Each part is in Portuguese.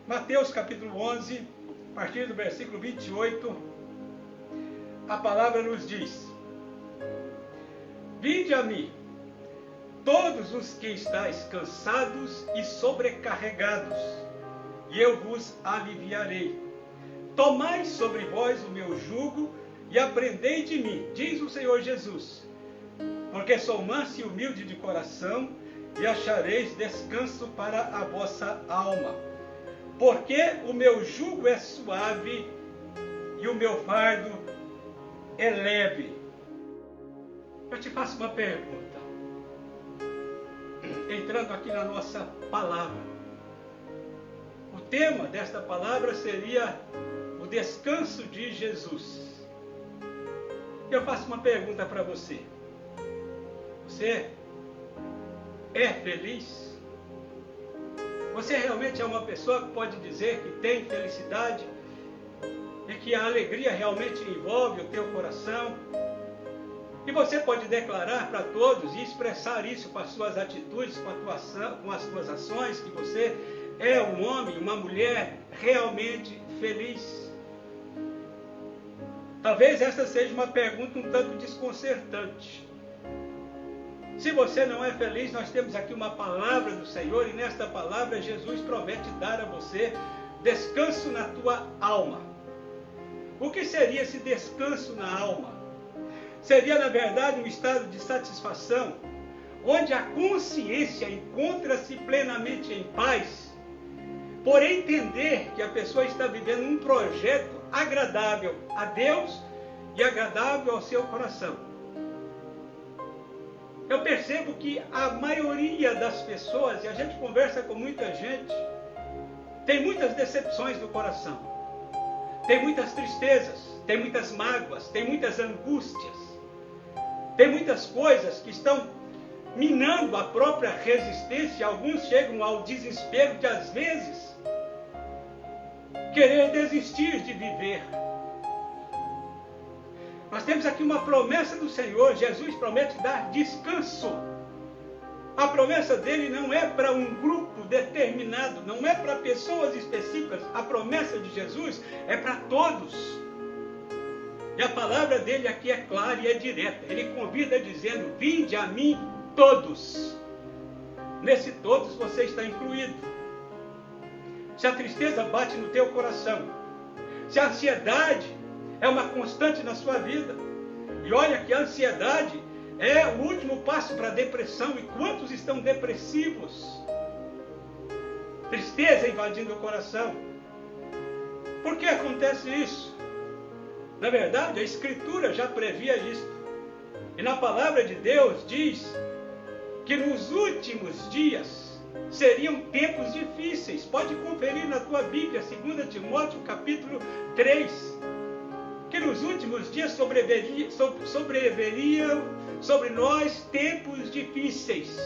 Mateus capítulo 11, a partir do versículo 28, a palavra nos diz: Vinde a mim, todos os que estáis cansados e sobrecarregados, e eu vos aliviarei. Tomai sobre vós o meu jugo e aprendei de mim, diz o Senhor Jesus, porque sou manso e humilde de coração, e achareis descanso para a vossa alma. Porque o meu jugo é suave e o meu fardo é leve. Eu te faço uma pergunta, entrando aqui na nossa palavra. O tema desta palavra seria o descanso de Jesus. Eu faço uma pergunta para você. Você é feliz? Você realmente é uma pessoa que pode dizer que tem felicidade e que a alegria realmente envolve o teu coração? E você pode declarar para todos e expressar isso com as suas atitudes, com as suas ações, que você é um homem, uma mulher realmente feliz? Talvez esta seja uma pergunta um tanto desconcertante. Se você não é feliz, nós temos aqui uma palavra do Senhor, e nesta palavra Jesus promete dar a você descanso na tua alma. O que seria esse descanso na alma? Seria, na verdade, um estado de satisfação, onde a consciência encontra-se plenamente em paz, por entender que a pessoa está vivendo um projeto agradável a Deus e agradável ao seu coração. Eu percebo que a maioria das pessoas, e a gente conversa com muita gente, tem muitas decepções no coração, tem muitas tristezas, tem muitas mágoas, tem muitas angústias, tem muitas coisas que estão minando a própria resistência. Alguns chegam ao desespero de, às vezes, querer desistir de viver. Nós temos aqui uma promessa do Senhor. Jesus promete dar descanso. A promessa dele não é para um grupo determinado, não é para pessoas específicas. A promessa de Jesus é para todos. E a palavra dele aqui é clara e é direta. Ele convida dizendo: vinde a mim todos. Nesse todos você está incluído. Se a tristeza bate no teu coração, se a ansiedade é uma constante na sua vida, e olha que a ansiedade é o último passo para a depressão, e quantos estão depressivos? Tristeza invadindo o coração. Por que acontece isso? Na verdade, a Escritura já previa isso. E na palavra de Deus diz que nos últimos dias seriam tempos difíceis. Pode conferir na tua Bíblia, 2 Timóteo capítulo 3. Que nos últimos dias sobreviriam sobre nós tempos difíceis.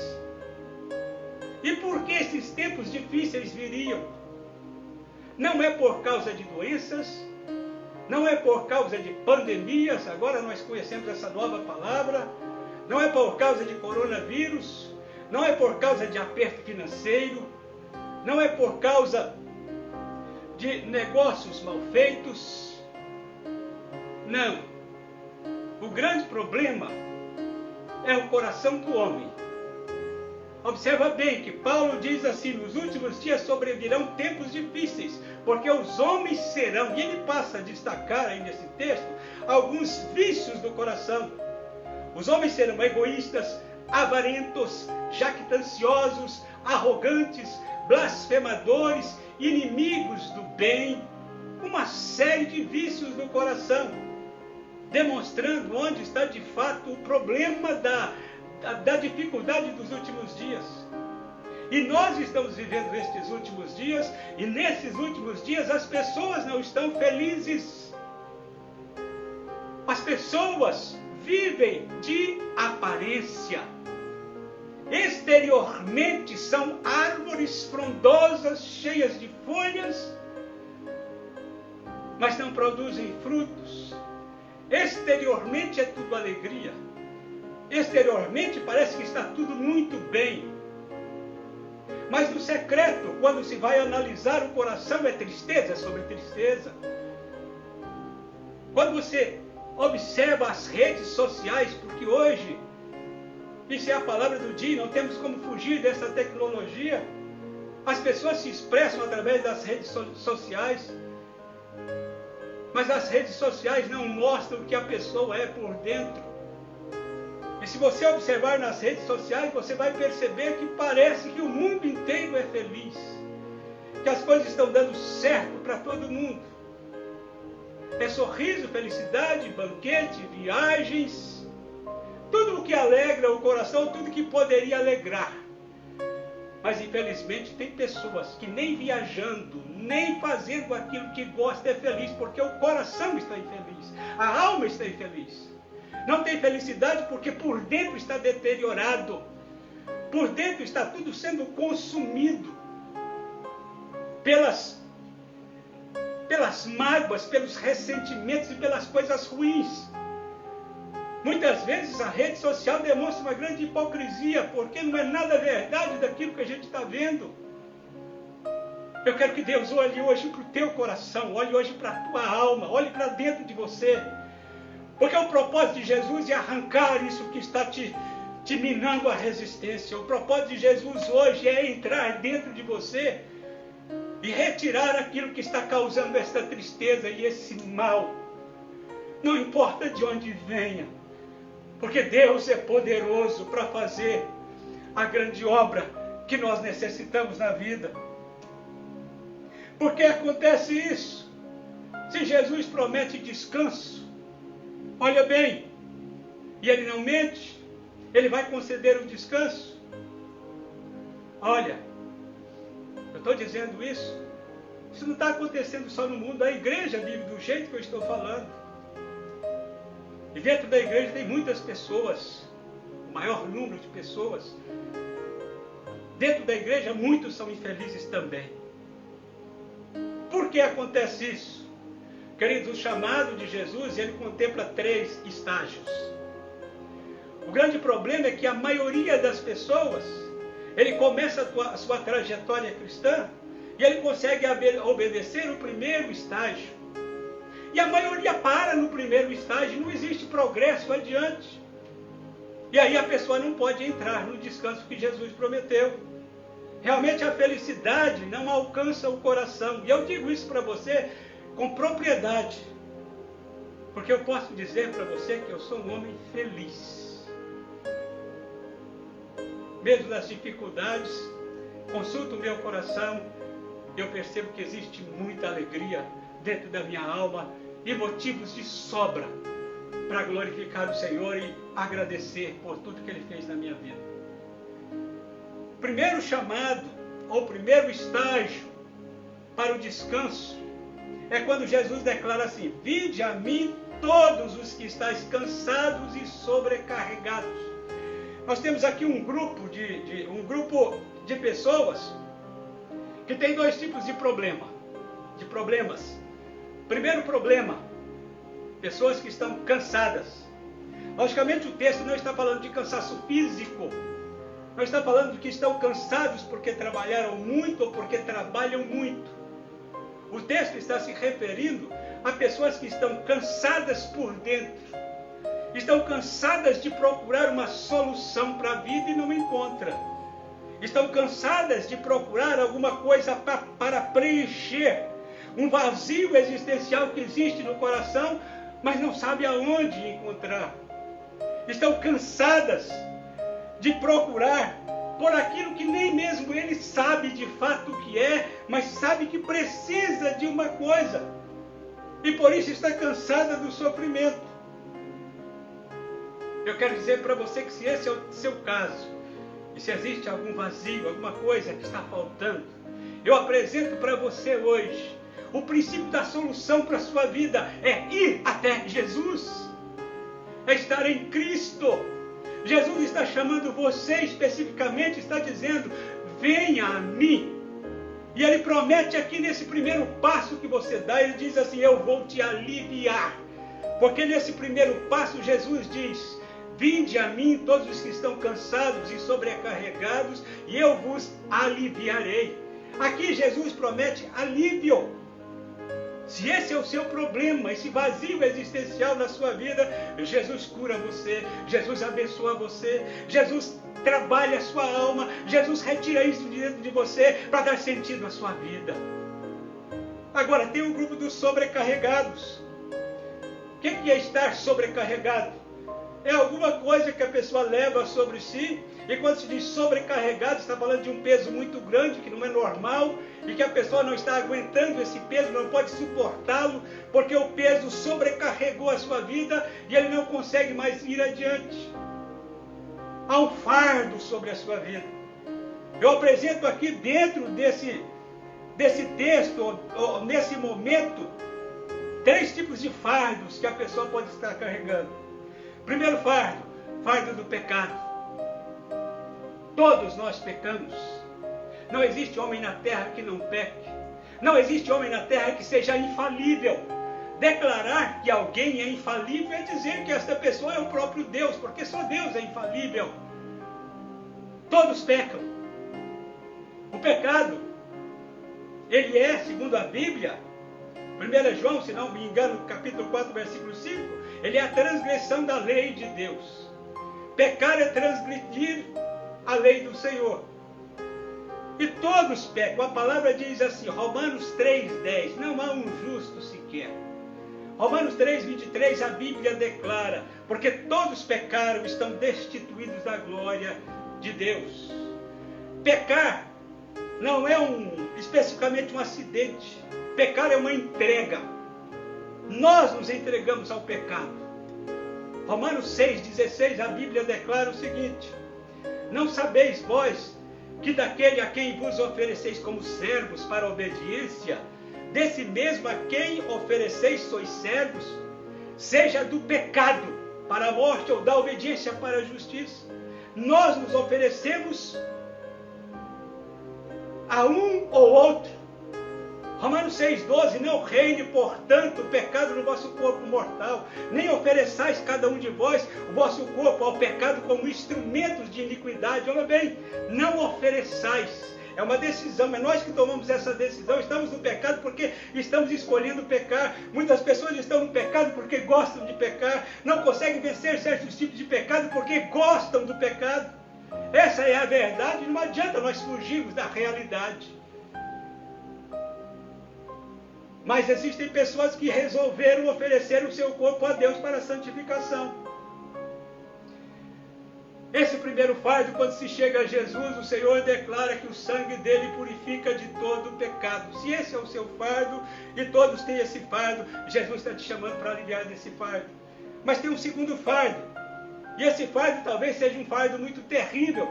E por que esses tempos difíceis viriam? Não é por causa de doenças, não é por causa de pandemias, agora nós conhecemos essa nova palavra, não é por causa de coronavírus, não é por causa de aperto financeiro, não é por causa de negócios mal feitos. Não. O grande problema é o coração do homem. Observa bem que Paulo diz assim: nos últimos dias sobrevirão tempos difíceis, porque os homens serão, e ele passa a destacar aí nesse texto, alguns vícios do coração. Os homens serão egoístas, avarentos, jactanciosos, arrogantes, blasfemadores, inimigos do bem, uma série de vícios do coração, demonstrando onde está de fato o problema da dificuldade dos últimos dias. E nós estamos vivendo estes últimos dias, e nesses últimos dias as pessoas não estão felizes. As pessoas vivem de aparência. Exteriormente são árvores frondosas, cheias de folhas, mas não produzem frutos. Exteriormente é tudo alegria. Exteriormente parece que está tudo muito bem. Mas no secreto, quando se vai analisar o coração, é tristeza sobre tristeza. Quando você observa as redes sociais, porque hoje, isso é a palavra do dia, não temos como fugir dessa tecnologia. As pessoas se expressam através das redes sociais, mas as redes sociais não mostram o que a pessoa é por dentro. E se você observar nas redes sociais, você vai perceber que parece que o mundo inteiro é feliz, que as coisas estão dando certo para todo mundo. É sorriso, felicidade, banquete, viagens, tudo o que alegra o coração, tudo que poderia alegrar. Mas infelizmente tem pessoas que nem viajando, nem fazendo aquilo que gosta é feliz, porque o coração está infeliz, a alma está infeliz. Não tem felicidade porque por dentro está deteriorado, por dentro está tudo sendo consumido pelas mágoas, pelos ressentimentos e pelas coisas ruins. Muitas vezes a rede social demonstra uma grande hipocrisia, porque não é nada verdade daquilo que a gente está vendo. Eu quero que Deus olhe hoje para o teu coração, olhe hoje para a tua alma, olhe para dentro de você. Porque o propósito de Jesus é arrancar isso que está te minando a resistência. O propósito de Jesus hoje é entrar dentro de você e retirar aquilo que está causando esta tristeza e esse mal. Não importa de onde venha, porque Deus é poderoso para fazer a grande obra que nós necessitamos na vida. Por que acontece isso? Se Jesus promete descanso, olha bem, e Ele não mente, Ele vai conceder o descanso. Olha, eu estou dizendo isso não está acontecendo só no mundo, a igreja vive do jeito que eu estou falando. E dentro da igreja tem muitas pessoas, o maior número de pessoas. Dentro da igreja muitos são infelizes também. Por que acontece isso? Queridos, o chamado de Jesus, ele contempla 3 estágios. O grande problema é que a maioria das pessoas, ele começa a sua trajetória cristã e ele consegue obedecer o primeiro estágio. E a maioria para no primeiro estágio, não existe progresso adiante. E aí a pessoa não pode entrar no descanso que Jesus prometeu. Realmente a felicidade não alcança o coração. E eu digo isso para você com propriedade, porque eu posso dizer para você que eu sou um homem feliz. Mesmo nas dificuldades, consulto o meu coração, eu percebo que existe muita alegria dentro da minha alma e motivos de sobra para glorificar o Senhor e agradecer por tudo que Ele fez na minha vida. O primeiro chamado, ou primeiro estágio para o descanso, é quando Jesus declara assim: vinde a mim todos os que estáis cansados e sobrecarregados. Nós temos aqui um grupo de pessoas que tem 2 tipos de problemas. Primeiro problema, pessoas que estão cansadas. Logicamente o texto não está falando de cansaço físico, não está falando de que estão cansados porque trabalharam muito ou porque trabalham muito. O texto está se referindo a pessoas que estão cansadas por dentro, estão cansadas de procurar uma solução para a vida e não encontram. Estão cansadas de procurar alguma coisa para preencher um vazio existencial que existe no coração, mas não sabe aonde encontrar. Estão cansadas de procurar por aquilo que nem mesmo ele sabe de fato o que é, mas sabe que precisa de uma coisa. E por isso está cansada do sofrimento. Eu quero dizer para você que se esse é o seu caso, e se existe algum vazio, alguma coisa que está faltando, eu apresento para você hoje o princípio da solução para a sua vida é ir até Jesus, é estar em Cristo. Jesus está chamando você especificamente, está dizendo: venha a mim. E Ele promete aqui nesse primeiro passo que você dá, Ele diz assim: eu vou te aliviar. Porque nesse primeiro passo Jesus diz: vinde a mim todos os que estão cansados e sobrecarregados, e eu vos aliviarei. Aqui Jesus promete alívio. Se esse é o seu problema, esse vazio existencial na sua vida, Jesus cura você, Jesus abençoa você, Jesus trabalha a sua alma, Jesus retira isso de dentro de você para dar sentido à sua vida. Agora, tem o grupo dos sobrecarregados. O que é estar sobrecarregado? É alguma coisa que a pessoa leva sobre si, e quando se diz sobrecarregado, está falando de um peso muito grande, que não é normal, e que a pessoa não está aguentando esse peso, não pode suportá-lo, porque o peso sobrecarregou a sua vida e ele não consegue mais ir adiante. Há um fardo sobre a sua vida. Eu apresento aqui dentro desse texto, nesse momento, 3 tipos de fardos que a pessoa pode estar carregando. Primeiro fardo, fardo do pecado. Todos nós pecamos. Não existe homem na terra que não peque. Não existe homem na terra que seja infalível. Declarar que alguém é infalível é dizer que esta pessoa é o próprio Deus, porque só Deus é infalível. Todos pecam. O pecado, ele é, segundo a Bíblia, 1 João, se não me engano, capítulo 4, versículo 5, ele é a transgressão da lei de Deus. Pecar é transgredir a lei do Senhor. E todos pecam. A palavra diz assim, Romanos 3,10, não há um justo sequer. Romanos 3,23, a Bíblia declara, porque todos pecaram, estão destituídos da glória de Deus. Pecar não é especificamente um acidente. Pecar é uma entrega. Nós nos entregamos ao pecado. Romanos 6,16, a Bíblia declara o seguinte, não sabeis vós que daquele a quem vos ofereceis como servos para a obediência, desse mesmo a quem ofereceis sois servos, seja do pecado para a morte ou da obediência para a justiça. Nós nos oferecemos a um ou outro. Romanos 6,12, não reine, portanto, o pecado no vosso corpo mortal, nem ofereçais cada um de vós o vosso corpo ao pecado como instrumentos de iniquidade. Olha bem, não ofereçais. É uma decisão, é nós que tomamos essa decisão. Estamos no pecado porque estamos escolhendo pecar. Muitas pessoas estão no pecado porque gostam de pecar, não conseguem vencer certos tipos de pecado porque gostam do pecado. Essa é a verdade, não adianta nós fugirmos da realidade. Mas existem pessoas que resolveram oferecer o seu corpo a Deus para a santificação. Esse primeiro fardo, quando se chega a Jesus, o Senhor declara que o sangue dele purifica de todo o pecado. Se esse é o seu fardo, e todos têm esse fardo, Jesus está te chamando para aliviar desse fardo. Mas tem um segundo fardo. E esse fardo talvez seja um fardo muito terrível,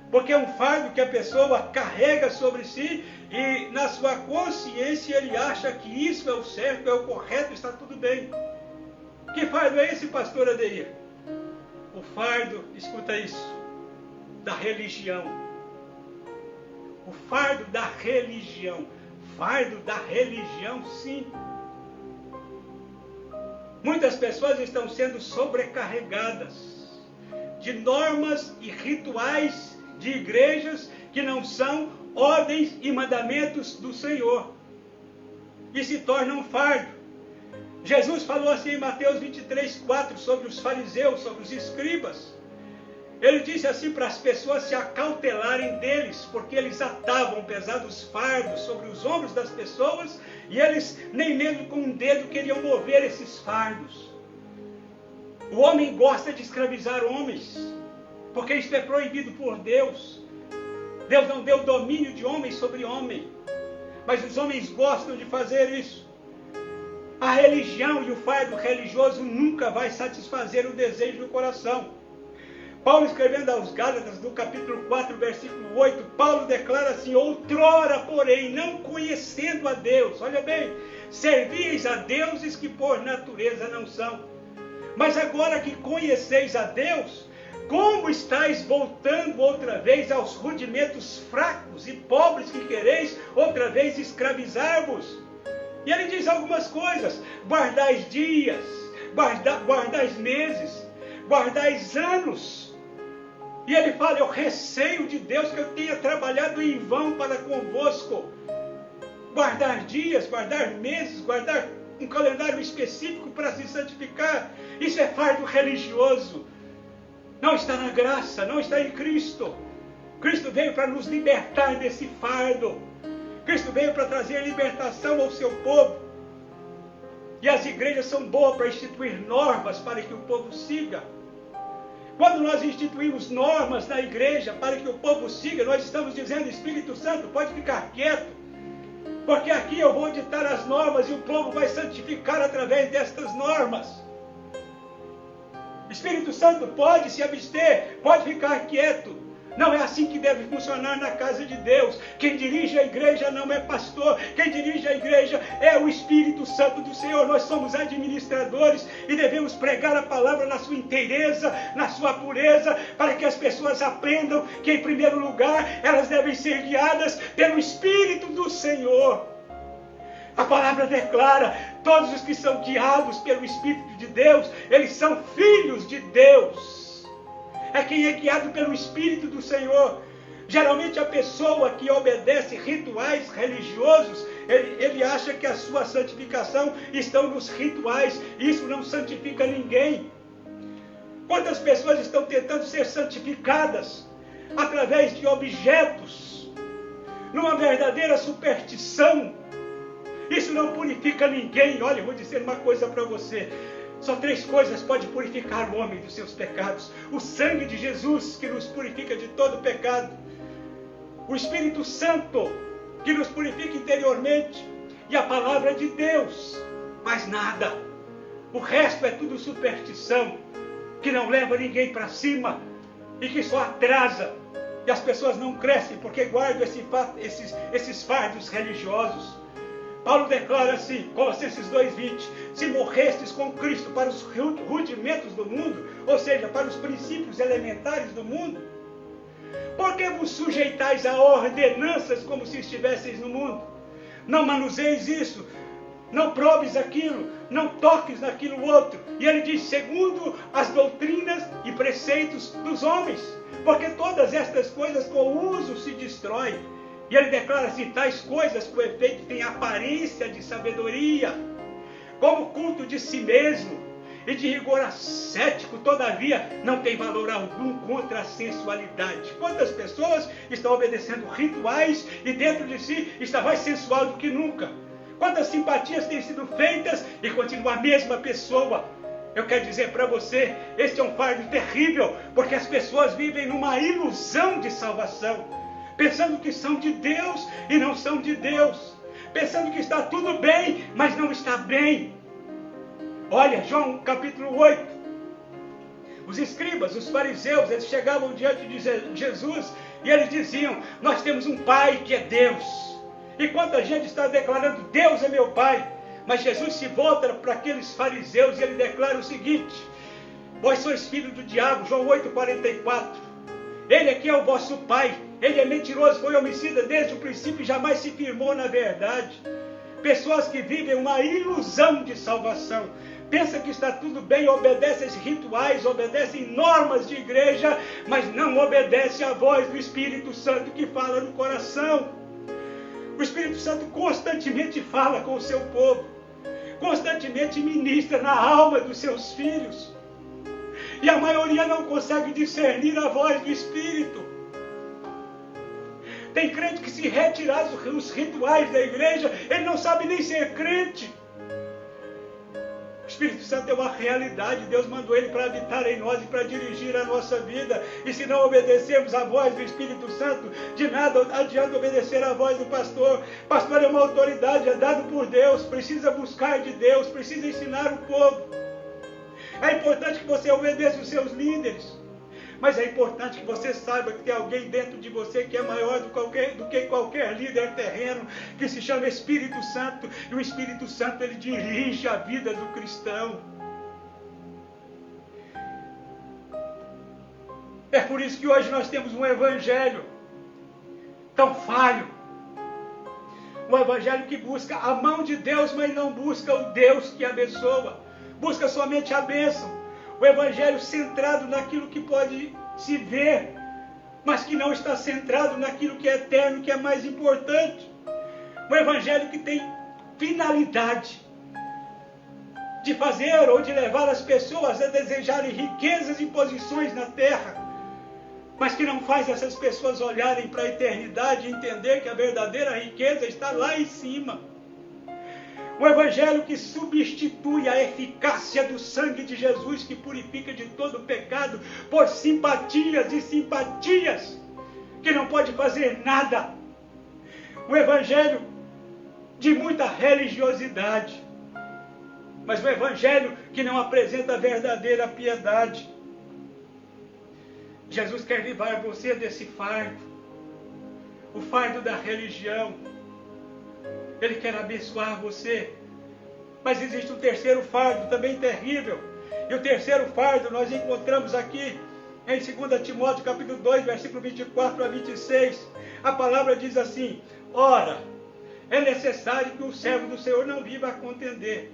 porque é um fardo que a pessoa carrega sobre si e na sua consciência ele acha que isso é o certo, é o correto, está tudo bem. Que fardo é esse, pastor Adeir? O fardo, escuta isso, da religião. O fardo da religião. Fardo da religião, sim. Muitas pessoas estão sendo sobrecarregadas de normas e rituais de igrejas que não são ordens e mandamentos do Senhor. E se tornam um fardo. Jesus falou assim em Mateus 23:4 sobre os fariseus, sobre os escribas. Ele disse assim para as pessoas se acautelarem deles, porque eles atavam pesados fardos sobre os ombros das pessoas e eles nem mesmo com um dedo queriam mover esses fardos. O homem gosta de escravizar homens, porque isso é proibido por Deus. Deus não deu domínio de homem sobre homem, mas os homens gostam de fazer isso. A religião e o fardo religioso nunca vai satisfazer o desejo do coração. Paulo, escrevendo aos Gálatas, no capítulo 4, versículo 8, Paulo declara assim: outrora, porém, não conhecendo a Deus, olha bem, servíeis a deuses que por natureza não são. Mas agora que conheceis a Deus, como estáis voltando outra vez aos rudimentos fracos e pobres que quereis outra vez escravizar-vos? E ele diz algumas coisas: guardais dias, guardais meses, guardais anos. E ele fala, eu receio de Deus que eu tenha trabalhado em vão para convosco. Guardar dias, guardar meses, guardar um calendário específico para se santificar. Isso é fardo religioso. Não está na graça, não está em Cristo. Cristo veio para nos libertar desse fardo. Cristo veio para trazer libertação ao seu povo. E as igrejas são boas para instituir normas para que o povo siga. Quando nós instituímos normas na igreja para que o povo siga, nós estamos dizendo, Espírito Santo, pode ficar quieto, porque aqui eu vou ditar as normas e o povo vai santificar através destas normas. Espírito Santo, pode se abster, pode ficar quieto. Não é assim que deve funcionar na casa de Deus. Quem dirige a igreja não é pastor. Quem dirige a igreja é o Espírito Santo do Senhor. Nós somos administradores e devemos pregar a palavra na sua inteireza, na sua pureza, para que as pessoas aprendam que, em primeiro lugar, elas devem ser guiadas pelo Espírito do Senhor. A palavra declara, todos os que são guiados pelo Espírito de Deus, eles são filhos de Deus. É quem é guiado pelo Espírito do Senhor. Geralmente a pessoa que obedece rituais religiosos, ele acha que a sua santificação está nos rituais. Isso não santifica ninguém. Quantas pessoas estão tentando ser santificadas através de objetos, numa verdadeira superstição? Isso não purifica ninguém. Olha, eu vou dizer uma coisa para você. Só 3 coisas podem purificar o homem dos seus pecados. O sangue de Jesus, que nos purifica de todo pecado. O Espírito Santo, que nos purifica interiormente. E a palavra de Deus. Mais nada. O resto é tudo superstição, que não leva ninguém para cima e que só atrasa. E as pessoas não crescem porque guardam esses fardos religiosos. Paulo declara assim, Colossenses 2:20, se morrestes com Cristo para os rudimentos do mundo, ou seja, para os princípios elementares do mundo, por que vos sujeitais a ordenanças como se estivesseis no mundo? Não manuseis isso, não proves aquilo, não toques naquilo outro. E ele diz, segundo as doutrinas e preceitos dos homens, porque todas estas coisas com o uso se destroem. E ele declara assim, tais coisas, por efeito, têm aparência de sabedoria, como culto de si mesmo, e de rigor ascético, todavia, não tem valor algum contra a sensualidade. Quantas pessoas estão obedecendo rituais, e dentro de si está mais sensual do que nunca? Quantas simpatias têm sido feitas, e continua a mesma pessoa? Eu quero dizer para você, este é um fardo terrível, porque as pessoas vivem numa ilusão de salvação, pensando que são de Deus e não são de Deus, pensando que está tudo bem, mas não está bem. Olha, João capítulo 8, os escribas, os fariseus, eles chegavam diante de Jesus e eles diziam, nós temos um Pai que é Deus. E quanta gente está declarando, Deus é meu Pai, mas Jesus se volta para aqueles fariseus e ele declara o seguinte, vós sois filhos do diabo, João 8:44, ele aqui é o vosso pai, ele é mentiroso, foi homicida desde o princípio e jamais se firmou na verdade. Pessoas que vivem uma ilusão de salvação, pensam que está tudo bem, obedecem rituais, obedecem normas de igreja, mas não obedecem à voz do Espírito Santo que fala no coração. O Espírito Santo constantemente fala com o seu povo, constantemente ministra na alma dos seus filhos. E a maioria não consegue discernir a voz do Espírito. Tem crente que se retirar os rituais da igreja, ele não sabe nem ser crente. O Espírito Santo é uma realidade, Deus mandou ele para habitar em nós e para dirigir a nossa vida. E se não obedecermos a voz do Espírito Santo, de nada adianta obedecer a voz do pastor. Pastor é uma autoridade, é dado por Deus, precisa buscar de Deus, precisa ensinar o povo. É importante que você obedeça os seus líderes, mas é importante que você saiba que tem alguém dentro de você que é maior do que qualquer líder terreno, que se chama Espírito Santo, e o Espírito Santo ele dirige a vida do cristão. É por isso que hoje nós temos um evangelho tão falho, um evangelho que busca a mão de Deus, mas não busca o Deus que abençoa. Busca somente a bênção. O evangelho centrado naquilo que pode se ver, mas que não está centrado naquilo que é eterno, que é mais importante. Um evangelho que tem finalidade de fazer ou de levar as pessoas a desejarem riquezas e posições na terra, mas que não faz essas pessoas olharem para a eternidade e entender que a verdadeira riqueza está lá em cima. Um evangelho que substitui a eficácia do sangue de Jesus, que purifica de todo o pecado, por simpatias e simpatias, que não pode fazer nada. Um evangelho de muita religiosidade, mas um evangelho que não apresenta a verdadeira piedade. Jesus quer livrar você desse fardo, o fardo da religião. Ele quer abençoar você. Mas existe um terceiro fardo também terrível. E o terceiro fardo nós encontramos aqui em 2 Timóteo capítulo 2, versículo 24 a 26. A palavra diz assim: ora, é necessário que o servo do Senhor não viva a contender,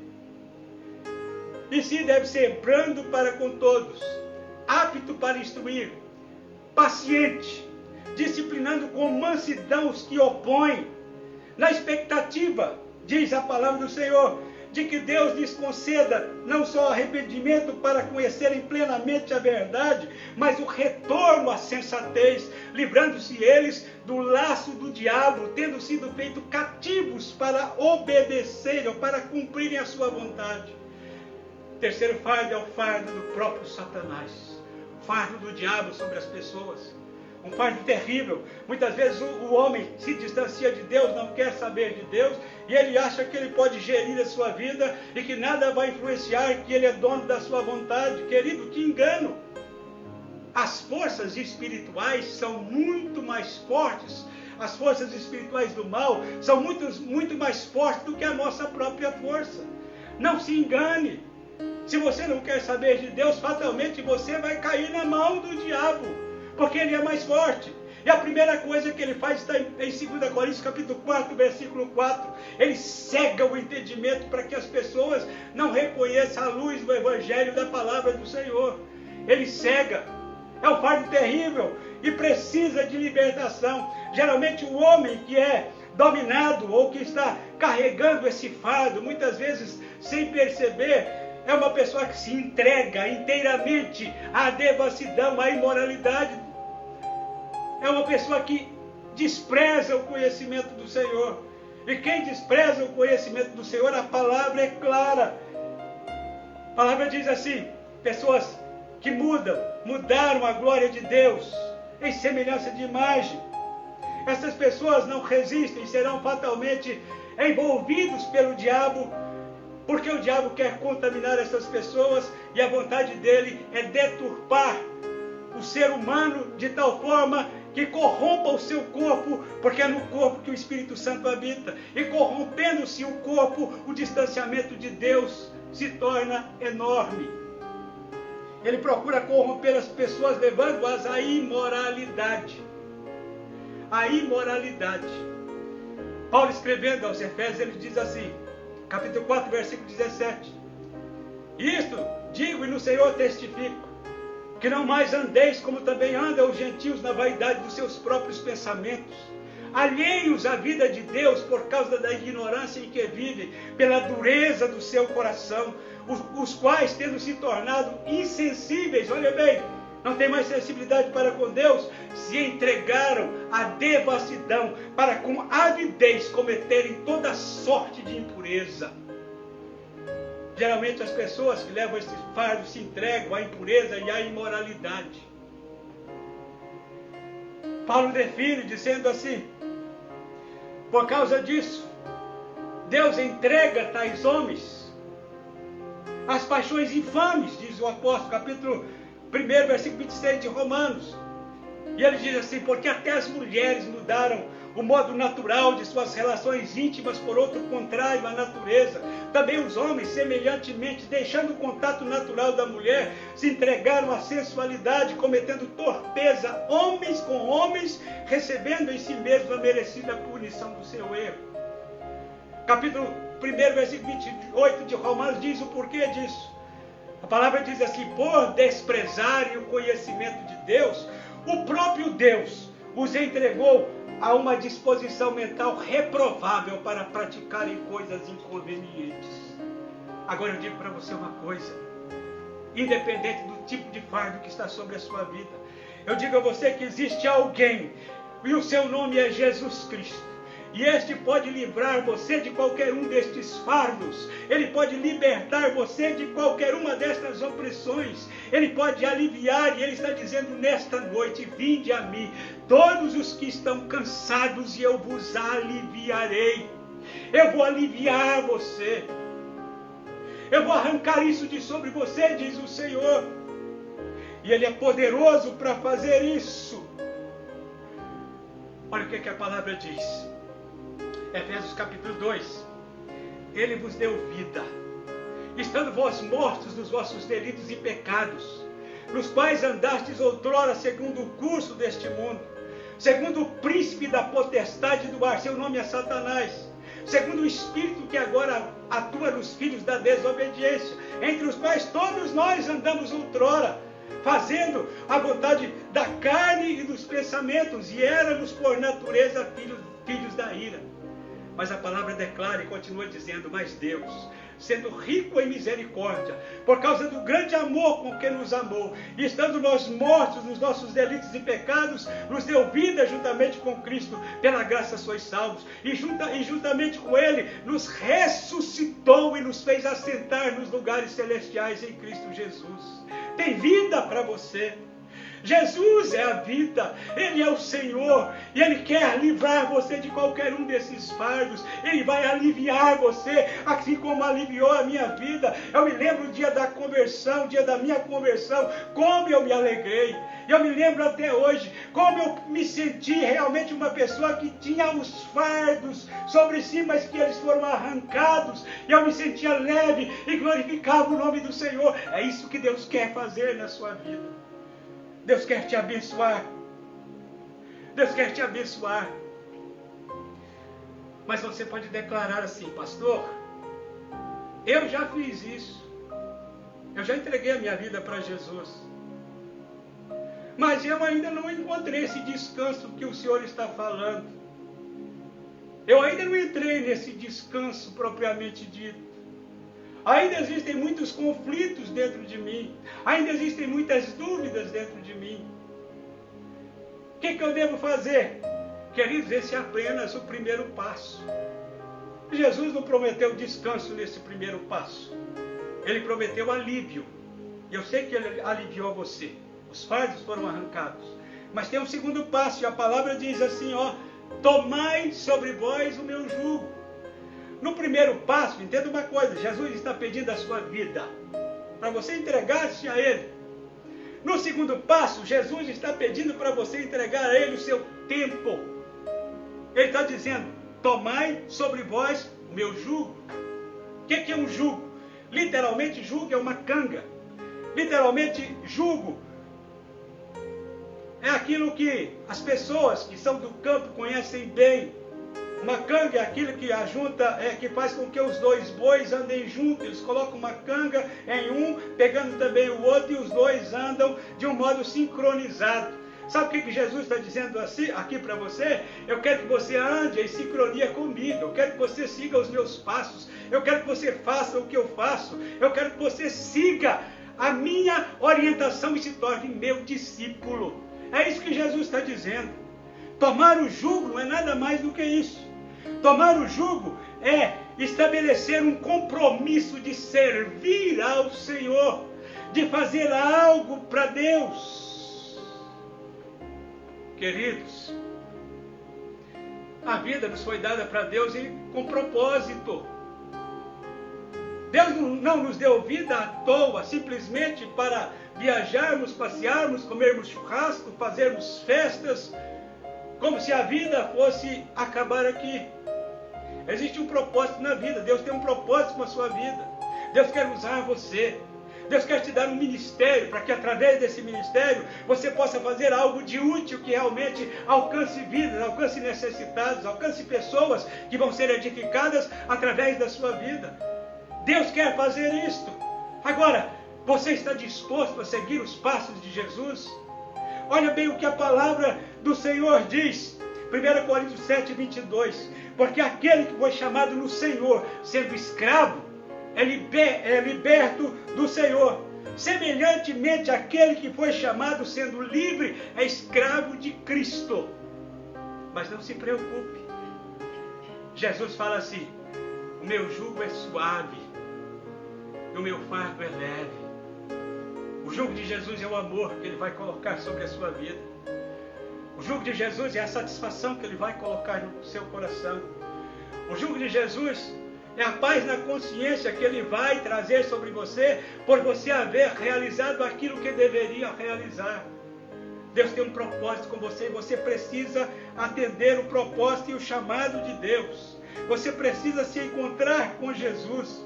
e sim deve ser brando para com todos, apto para instruir, paciente, disciplinando com mansidão os que opõem, na expectativa, diz a palavra do Senhor, de que Deus lhes conceda não só arrependimento para conhecerem plenamente a verdade, mas o retorno à sensatez, livrando-se eles do laço do diabo, tendo sido feitos cativos para obedecerem ou para cumprirem a sua vontade. O terceiro fardo é o fardo do próprio Satanás, o fardo do diabo sobre as pessoas. Um fardo terrível. Muitas vezes o homem se distancia de Deus, não quer saber de Deus, e ele acha que ele pode gerir a sua vida e que nada vai influenciar, que ele é dono da sua vontade. Querido, que engano! As forças espirituais são muito mais fortes. As forças espirituais do mal são muito mais fortes do que a nossa própria força. Não se engane. Se você não quer saber de Deus, fatalmente você vai cair na mão do diabo, porque ele é mais forte. E a primeira coisa que ele faz está em 2 Coríntios capítulo 4, versículo 4. Ele cega o entendimento para que as pessoas não reconheçam a luz do evangelho da palavra do Senhor. Ele cega. É um fardo terrível e precisa de libertação. Geralmente o homem que é dominado ou que está carregando esse fardo, muitas vezes sem perceber, é uma pessoa que se entrega inteiramente à devassidão, à imoralidade. É uma pessoa que despreza o conhecimento do Senhor. E quem despreza o conhecimento do Senhor, a palavra é clara. A palavra diz assim: pessoas que mudaram a glória de Deus em semelhança de imagem. Essas pessoas não resistem, serão fatalmente envolvidos pelo diabo, porque o diabo quer contaminar essas pessoas e a vontade dele é deturpar o ser humano de tal forma que corrompa o seu corpo, porque é no corpo que o Espírito Santo habita. E corrompendo-se o corpo, o distanciamento de Deus se torna enorme. Ele procura corromper as pessoas, levando-as à imoralidade. A imoralidade. Paulo, escrevendo aos Efésios, ele diz assim, capítulo 4, versículo 17: isto digo e no Senhor testifico, que não mais andeis como também andam os gentios na vaidade dos seus próprios pensamentos, alheios à vida de Deus por causa da ignorância em que vivem, pela dureza do seu coração, os quais, tendo se tornado insensíveis, olha bem, não tem mais sensibilidade para com Deus, se entregaram à devassidão, para com avidez cometerem toda sorte de impureza. Geralmente as pessoas que levam esse fardo se entregam à impureza e à imoralidade. Paulo define dizendo assim: por causa disso, Deus entrega tais homens às paixões infames, diz o apóstolo, capítulo 1, versículo 26 de Romanos. E ele diz assim: porque até as mulheres mudaram o modo natural de suas relações íntimas por outro contrário à natureza. Também os homens, semelhantemente, deixando o contato natural da mulher, se entregaram à sensualidade, cometendo torpeza, homens com homens, recebendo em si mesmo a merecida punição do seu erro. Capítulo 1, versículo 28 de Romanos diz o porquê disso. A palavra diz assim: por desprezarem o conhecimento de Deus, o próprio Deus os entregou a uma disposição mental reprovável para praticarem coisas inconvenientes. Agora eu digo para você uma coisa, independente do tipo de fardo que está sobre a sua vida, eu digo a você que existe alguém, e o seu nome é Jesus Cristo. E este pode livrar você de qualquer um destes fardos. Ele pode libertar você de qualquer uma destas opressões. Ele pode aliviar, e Ele está dizendo nesta noite: vinde a mim, todos os que estão cansados, e eu vos aliviarei. Eu vou aliviar você. Eu vou arrancar isso de sobre você, diz o Senhor. E Ele é poderoso para fazer isso. Olha o que a palavra diz. Efésios capítulo 2. Ele vos deu vida, estando vós mortos dos vossos delitos e pecados, nos quais andastes outrora segundo o curso deste mundo, segundo o príncipe da potestade do ar, seu nome é Satanás, segundo o espírito que agora atua nos filhos da desobediência, entre os quais todos nós andamos outrora, fazendo a vontade da carne e dos pensamentos, e éramos por natureza filhos da ira. Mas a palavra declara e continua dizendo: mas Deus, sendo rico em misericórdia, por causa do grande amor com que nos amou, e estando nós mortos nos nossos delitos e pecados, nos deu vida juntamente com Cristo, pela graça sois salvos, e juntamente com Ele nos ressuscitou e nos fez assentar nos lugares celestiais em Cristo Jesus. Tem vida para você. Jesus é a vida, Ele é o Senhor, e Ele quer livrar você de qualquer um desses fardos. Ele vai aliviar você, assim como aliviou a minha vida. Eu me lembro o dia da conversão, o dia da minha conversão, como eu me alegrei. Eu me lembro até hoje, como eu me senti realmente uma pessoa que tinha os fardos sobre si, mas que eles foram arrancados, e eu me sentia leve e glorificava o nome do Senhor. É isso que Deus quer fazer na sua vida. Deus quer te abençoar. Deus quer te abençoar. Mas você pode declarar assim: pastor, eu já fiz isso. Eu já entreguei a minha vida para Jesus. Mas eu ainda não encontrei esse descanso que o Senhor está falando. Eu ainda não entrei nesse descanso propriamente dito. Ainda existem muitos conflitos dentro de mim. Ainda existem muitas dúvidas dentro de mim. O que eu devo fazer? Queridos, esse é apenas o primeiro passo. Jesus não prometeu descanso nesse primeiro passo. Ele prometeu alívio. Eu sei que Ele aliviou você. Os fardos foram arrancados. Mas tem um segundo passo, e a palavra diz assim, tomai sobre vós o meu jugo. No primeiro passo, entenda uma coisa, Jesus está pedindo a sua vida, para você entregar-se a Ele. No segundo passo, Jesus está pedindo para você entregar a Ele o seu tempo. Ele está dizendo: tomai sobre vós o meu jugo. O que é um jugo? Literalmente, jugo é uma canga. Literalmente, jugo é aquilo que as pessoas que são do campo conhecem bem. Uma canga é aquilo que ajunta, que faz com que os dois bois andem juntos. Eles colocam uma canga em um, pegando também o outro, e os dois andam de um modo sincronizado. Sabe o que Jesus está dizendo assim, aqui para você? Eu quero que você ande em sincronia comigo. Eu quero que você siga os meus passos. Eu quero que você faça o que eu faço. Eu quero que você siga a minha orientação e se torne meu discípulo. É isso que Jesus está dizendo. Tomar o jugo não é nada mais do que isso. Tomar o jugo é estabelecer um compromisso de servir ao Senhor, de fazer algo para Deus. Queridos, a vida nos foi dada para Deus com propósito. Deus não nos deu vida à toa, simplesmente para viajarmos, passearmos, comermos churrasco, fazermos festas, como se a vida fosse acabar aqui. Existe um propósito na vida. Deus tem um propósito na sua vida. Deus quer usar você. Deus quer te dar um ministério, para que através desse ministério você possa fazer algo de útil que realmente alcance vidas, alcance necessitados, alcance pessoas que vão ser edificadas através da sua vida. Deus quer fazer isto. Agora, Você está disposto a seguir os passos de Jesus? Olha bem o que a palavra do Senhor diz. 1 Coríntios 7, 22. Porque aquele que foi chamado no Senhor, sendo escravo, é liberto do Senhor. Semelhantemente, aquele que foi chamado sendo livre, é escravo de Cristo. Mas não se preocupe. Jesus fala assim: o meu jugo é suave, e o meu fardo é leve. O jugo de Jesus é o amor que Ele vai colocar sobre a sua vida. O jugo de Jesus é a satisfação que Ele vai colocar no seu coração. O jugo de Jesus é a paz na consciência que Ele vai trazer sobre você, por você haver realizado aquilo que deveria realizar. Deus tem um propósito com você e você precisa atender o propósito e o chamado de Deus. Você precisa se encontrar com Jesus.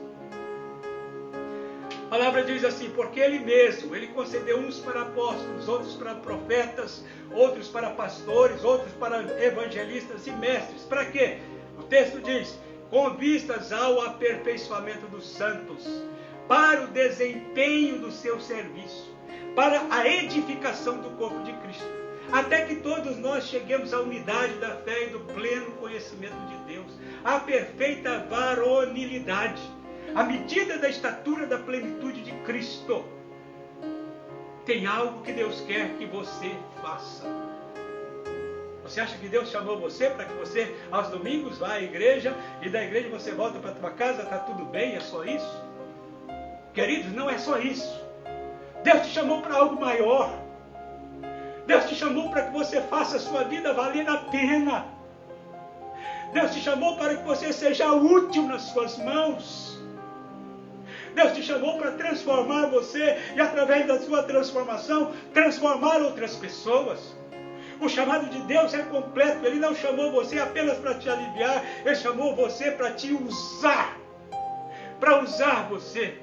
A palavra diz assim: porque Ele mesmo, Ele concedeu uns para apóstolos, outros para profetas, outros para pastores, outros para evangelistas e mestres. Para quê? O texto diz: com vistas ao aperfeiçoamento dos santos, para o desempenho do seu serviço, para a edificação do corpo de Cristo, até que todos nós cheguemos à unidade da fé e do pleno conhecimento de Deus, à perfeita varonilidade, à medida da estatura da plenitude de Cristo. Tem algo que Deus quer que você faça. Você acha que Deus chamou você para que você, aos domingos, vá à igreja e da igreja você volta para a tua casa, está tudo bem, é só isso? Queridos, não é só isso. Deus te chamou para algo maior. Deus te chamou para que você faça a sua vida valer a pena. Deus te chamou para que você seja útil nas suas mãos. Deus te chamou para transformar você e, através da sua transformação, transformar outras pessoas. O chamado de Deus é completo. Ele não chamou você apenas para te aliviar, Ele chamou você para te usar, para usar você.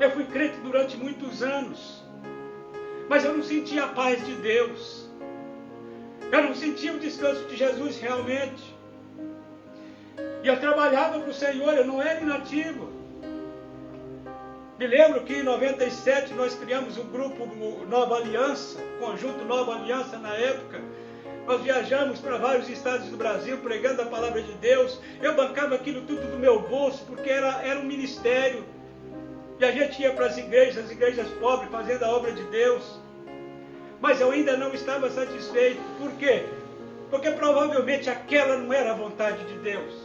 Eu fui crente durante muitos anos, mas eu não sentia a paz de Deus. Eu não sentia o descanso de Jesus realmente. E eu trabalhava para o Senhor, eu não era inativo. Me lembro que em 97 nós criamos o grupo Nova Aliança, conjunto Nova Aliança na época. Nós viajamos para vários estados do Brasil pregando a palavra de Deus. Eu bancava aquilo tudo do meu bolso, porque era um ministério. E a gente ia para as igrejas pobres, fazendo a obra de Deus. Mas eu ainda não estava satisfeito. Por quê? Porque provavelmente aquela não era a vontade de Deus.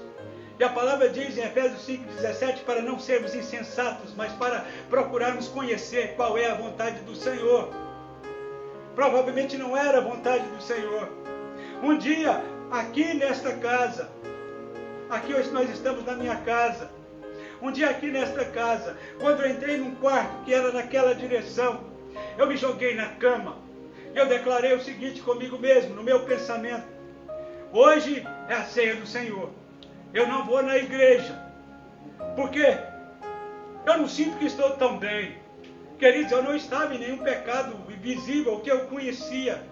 E a palavra diz em Efésios 5,17, para não sermos insensatos, mas para procurarmos conhecer qual é a vontade do Senhor. Provavelmente não era a vontade do Senhor. Um dia, aqui nesta casa, aqui hoje nós estamos na minha casa, um dia aqui nesta casa, quando eu entrei num quarto que era naquela direção, eu me joguei na cama, e eu declarei o seguinte comigo mesmo, no meu pensamento: hoje é a ceia do Senhor. Eu não vou na igreja, porque eu não sinto que estou tão bem. Queridos, eu não estava em nenhum pecado visível que eu conhecia.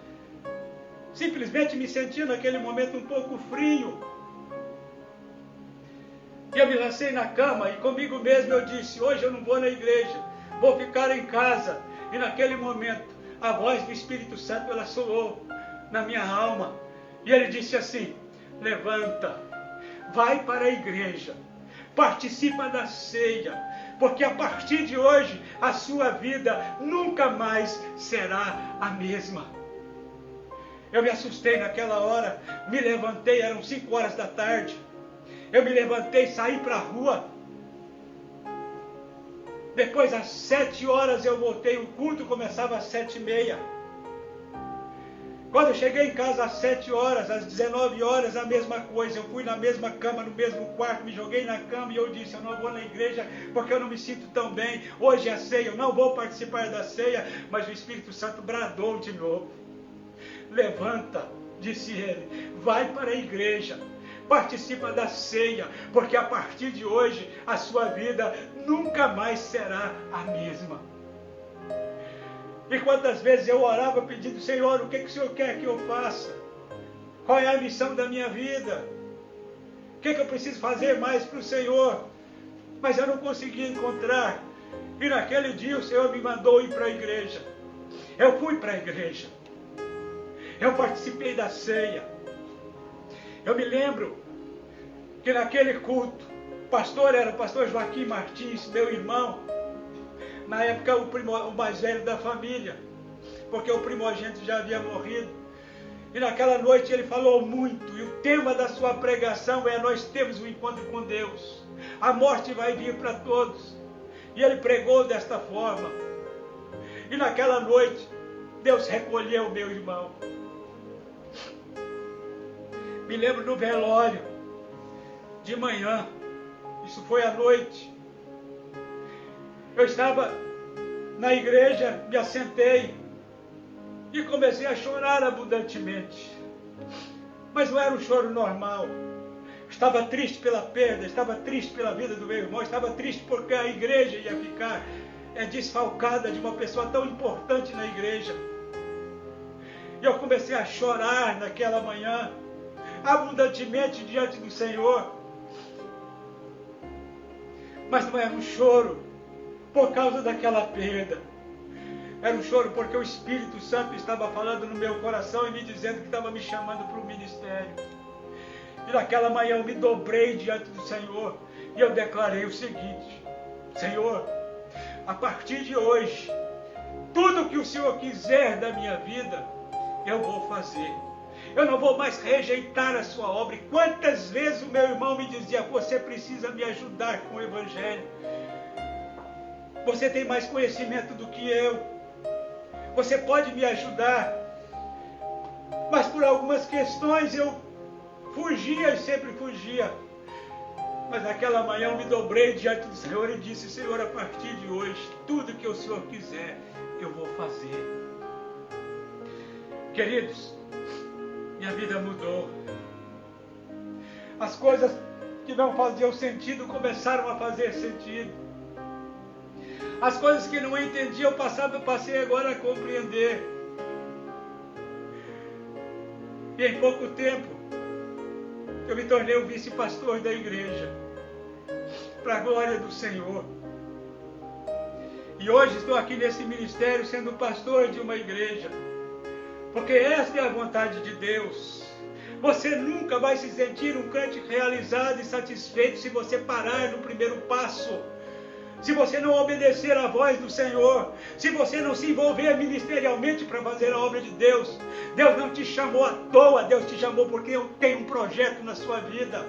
Simplesmente me sentia naquele momento um pouco frio. E eu me lancei na cama e comigo mesmo eu disse: hoje eu não vou na igreja, vou ficar em casa. E naquele momento, a voz do Espírito Santo, ela soou na minha alma. E ele disse assim: levanta. Vai para a igreja, participa da ceia, porque a partir de hoje a sua vida nunca mais será a mesma. Eu me assustei naquela hora, me levantei, eram 5 horas da tarde. Eu me levantei, saí para a rua. Depois às 7 horas eu voltei, o culto começava às 7h30. Quando eu cheguei em casa às 7 horas, às 19 horas, a mesma coisa. Eu fui na mesma cama, no mesmo quarto, me joguei na cama e eu disse: eu não vou na igreja porque eu não me sinto tão bem. Hoje é a ceia, eu não vou participar da ceia. Mas o Espírito Santo bradou de novo: levanta, disse ele, vai para a igreja, participa da ceia, porque a partir de hoje a sua vida nunca mais será a mesma. E quantas vezes eu orava pedindo: Senhor, o que o Senhor quer que eu faça? Qual é a missão da minha vida? O que eu preciso fazer mais para o Senhor? Mas eu não conseguia encontrar. E naquele dia o Senhor me mandou ir para a igreja. Eu fui para a igreja. Eu participei da ceia. Eu me lembro que naquele culto, o pastor era o pastor Joaquim Martins, meu irmão. Na época o mais velho da família, porque o primogênito já havia morrido. E naquela noite ele falou muito, e o tema da sua pregação é: nós temos um encontro com Deus. A morte vai vir para todos. E ele pregou desta forma. E naquela noite, Deus recolheu meu irmão. Me lembro do velório, de manhã, isso foi à noite. Eu estava na igreja, me assentei e comecei a chorar abundantemente. Mas não era um choro normal. Estava triste pela perda, estava triste pela vida do meu irmão, estava triste porque a igreja ia ficar desfalcada de uma pessoa tão importante na igreja. E eu comecei a chorar naquela manhã, abundantemente diante do Senhor. Mas não era um choro por causa daquela perda. Era um choro porque o Espírito Santo estava falando no meu coração e me dizendo que estava me chamando para o ministério. E naquela manhã eu me dobrei diante do Senhor e eu declarei o seguinte: Senhor, a partir de hoje, tudo que o Senhor quiser da minha vida, eu vou fazer. Eu não vou mais rejeitar a sua obra. E quantas vezes o meu irmão me dizia: você precisa me ajudar com o Evangelho. Você tem mais conhecimento do que eu. Você pode me ajudar. Mas por algumas questões eu fugia e sempre fugia. Mas naquela manhã eu me dobrei diante do Senhor e disse: Senhor, a partir de hoje, tudo que o Senhor quiser, eu vou fazer. Queridos, minha vida mudou. As coisas que não faziam sentido começaram a fazer sentido. As coisas que não entendia eu passei agora a compreender. E em pouco tempo eu me tornei o vice-pastor da igreja, para a glória do Senhor. E hoje estou aqui nesse ministério sendo pastor de uma igreja, porque esta é a vontade de Deus. Você nunca vai se sentir um crente realizado e satisfeito se você parar no primeiro passo. Se você não obedecer à voz do Senhor, se você não se envolver ministerialmente para fazer a obra de Deus. Deus não te chamou à toa, Deus te chamou porque tem um projeto na sua vida.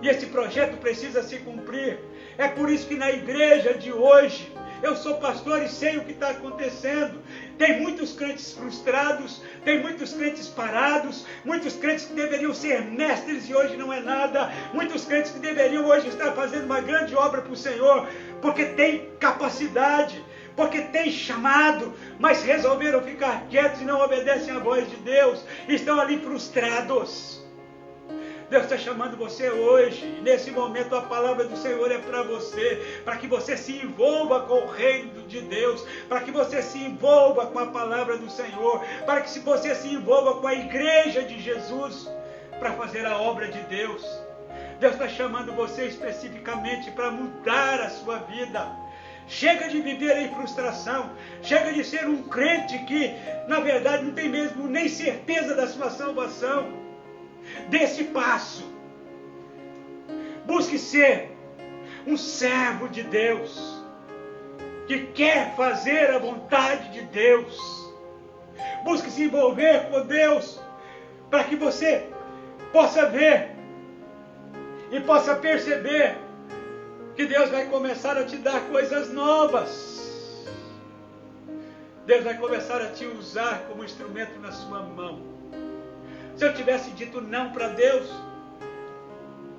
E esse projeto precisa se cumprir. É por isso que na igreja de hoje, eu sou pastor e sei o que está acontecendo. Tem muitos crentes frustrados, tem muitos crentes parados, muitos crentes que deveriam ser mestres e hoje não é nada, muitos crentes que deveriam hoje estar fazendo uma grande obra para o Senhor, porque tem capacidade, porque tem chamado, mas resolveram ficar quietos e não obedecem à voz de Deus, estão ali frustrados. Deus está chamando você hoje, e nesse momento a palavra do Senhor é para você, para que você se envolva com o reino de Deus, para que você se envolva com a palavra do Senhor, para que você se envolva com a igreja de Jesus, para fazer a obra de Deus. Deus está chamando você especificamente para mudar a sua vida. Chega de viver em frustração, chega de ser um crente que, na verdade, não tem mesmo nem certeza da sua salvação. Dê esse passo. Busque ser um servo de Deus, que quer fazer a vontade de Deus. Busque se envolver com Deus, para que você possa ver e possa perceber que Deus vai começar a te dar coisas novas. Deus vai começar a te usar como instrumento na sua mão. Se eu tivesse dito não para Deus,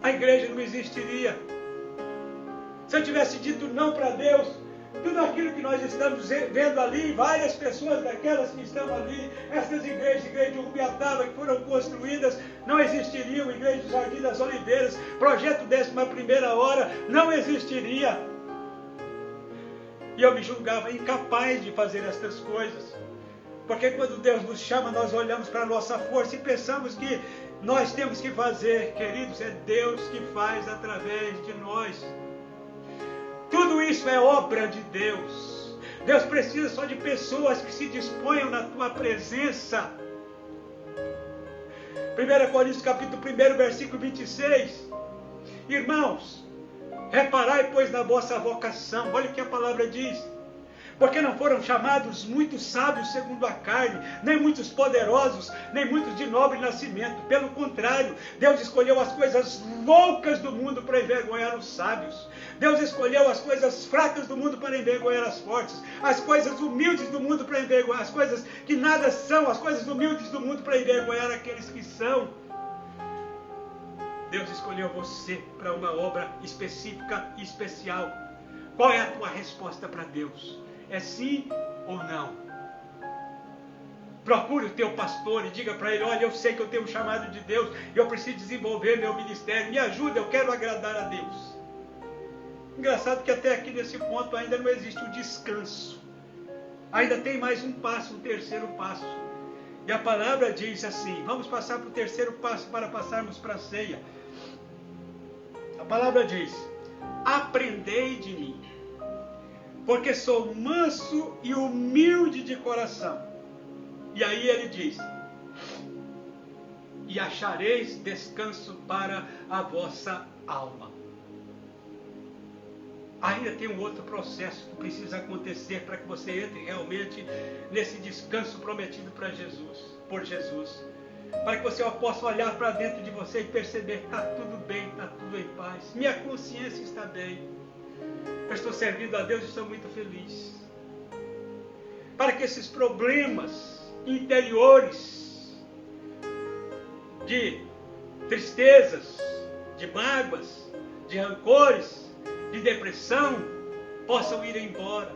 a igreja não existiria. Se eu tivesse dito não para Deus, tudo aquilo que nós estamos vendo ali, várias pessoas daquelas que estão ali, essas igrejas, igreja de Urubiataba, que foram construídas, não existiriam. Igreja do Jardim das Oliveiras, projeto 11ª Hora, não existiria. E eu me julgava incapaz de fazer estas coisas. Porque quando Deus nos chama, nós olhamos para a nossa força e pensamos que nós temos que fazer. Queridos, é Deus que faz através de nós. Tudo isso é obra de Deus. Deus precisa só de pessoas que se disponham na tua presença. 1 Coríntios capítulo 1, versículo 26. Irmãos, reparai, pois, na vossa vocação. Olha o que a palavra diz. Porque não foram chamados muitos sábios segundo a carne, nem muitos poderosos, nem muitos de nobre nascimento. Pelo contrário, Deus escolheu as coisas loucas do mundo para envergonhar os sábios. Deus escolheu as coisas fracas do mundo para envergonhar as fortes. As coisas humildes do mundo para envergonhar, as coisas que nada são, as coisas humildes do mundo para envergonhar aqueles que são. Deus escolheu você para uma obra específica e especial. Qual é a tua resposta para Deus? É sim ou não? Procure o teu pastor e diga para ele: olha, eu sei que eu tenho um chamado de Deus, eu preciso desenvolver meu ministério, me ajuda, eu quero agradar a Deus. Engraçado que até aqui nesse ponto ainda não existe o descanso. Ainda tem mais um passo, um terceiro passo. E a palavra diz assim, vamos passar para o terceiro passo para passarmos para a ceia. A palavra diz: aprendei de mim, porque sou manso e humilde de coração. E aí ele diz: e achareis descanso para a vossa alma. Ainda tem um outro processo que precisa acontecer para que você entre realmente nesse descanso prometido por Jesus. Para que você possa olhar para dentro de você e perceber que está tudo bem, está tudo em paz. Minha consciência está bem. Eu estou servindo a Deus e estou muito feliz. Para que esses problemas interiores de tristezas, de mágoas, de rancores, de depressão possam ir embora.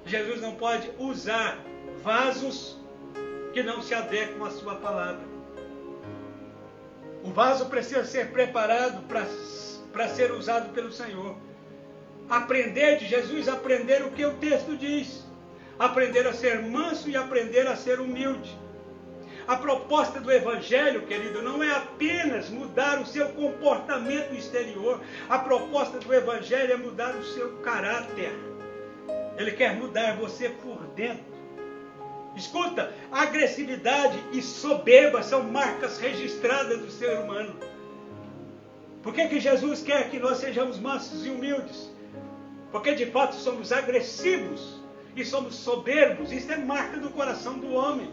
Jesus não pode usar vasos que não se adequam à sua palavra. O vaso precisa ser preparado para ser usado pelo Senhor. Aprender de Jesus, aprender o que o texto diz. Aprender a ser manso e aprender a ser humilde. A proposta do Evangelho, querido, não é apenas mudar o seu comportamento exterior. A proposta do Evangelho é mudar o seu caráter. Ele quer mudar você por dentro. Escuta, agressividade e soberba são marcas registradas do ser humano. Por que Jesus quer que nós sejamos mansos e humildes? Porque de fato somos agressivos e somos soberbos. Isso é marca do coração do homem.